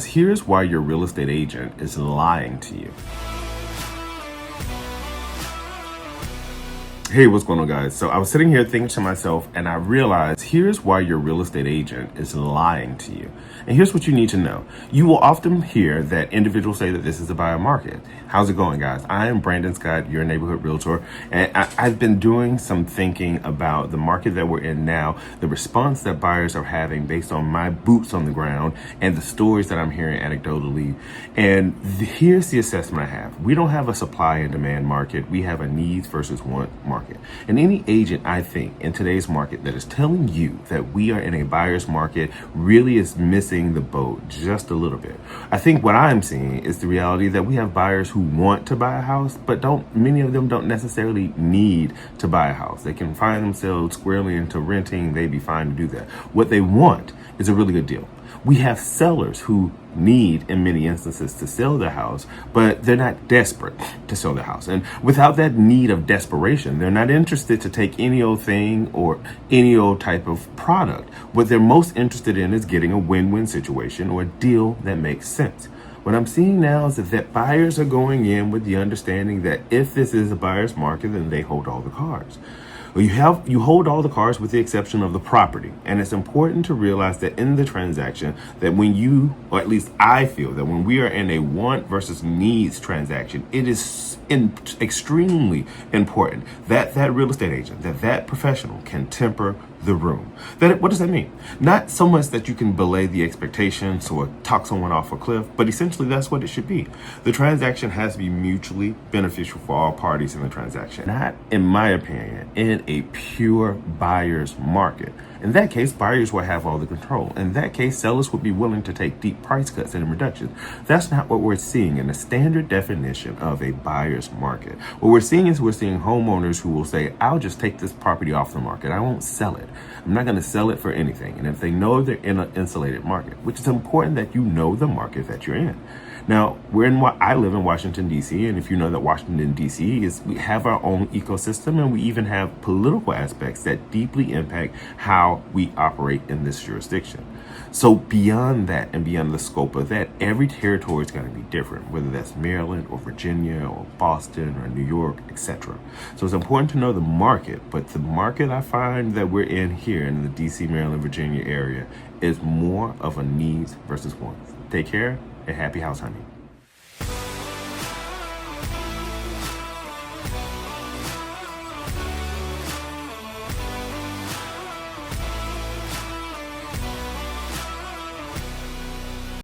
Here's why your real estate agent is lying to you. Hey, what's going on, guys? So I was sitting here thinking to myself, and I realized here's why your real estate agent is lying to you. And here's what you need to know. You will often hear that individuals say that this is a buyer market. How's it going, guys? I am Brandon Scott, your neighborhood realtor, and I've been doing some thinking about the market that we're in now, the response that buyers are having based on my boots on the ground, and the stories that I'm hearing anecdotally. And here's the assessment I have. We don't have a supply and demand market. We have a needs versus want market. And any agent, I think, in today's market that is telling you that we are in a buyer's market really is missing the boat just a little bit. I think what I'm seeing is the reality that we have buyers who want to buy a house, but many of them don't necessarily need to buy a house. They can find themselves squarely into renting. They'd be fine to do that. What they want is a really good deal. We have sellers who need, in many instances, to sell their house, but they're not desperate to sell their house. And without that need of desperation, they're not interested to take any old thing or any old type of product. What they're most interested in is getting a win-win situation or a deal that makes sense. What I'm seeing now is that buyers are going in with the understanding that if this is a buyer's market, then they hold all the cards. You hold all the cards with the exception of the property. And it's important to realize that in the transaction, that when you, or at least I feel that when we are in a want versus needs transaction, it is extremely important that that real estate agent, that professional can temper the room. What does that mean? Not so much that you can belay the expectations or talk someone off a cliff, but essentially that's what it should be. The transaction has to be mutually beneficial for all parties in the transaction. Not, in my opinion, in a pure buyer's market. In that case, buyers will have all the control. In that case, sellers would be willing to take deep price cuts and reductions. That's not what we're seeing in the standard definition of a buyer's market. What we're seeing is homeowners who will say, I'll just take this property off the market. I won't sell it. I'm not going to sell it for anything. And if they know they're in an insulated market, which is important that you know the market that you're in. Now, I live in Washington, D.C., and if you know that Washington, D.C. we have our own ecosystem, and we even have political aspects that deeply impact how we operate in this jurisdiction. So beyond that and beyond the scope of that, every territory is going to be different, whether that's Maryland or Virginia or Boston or New York, etc. So it's important to know the market, but the market I find that we're in here in the D.C., Maryland, Virginia area is more of a needs versus wants. Take care and happy house hunting.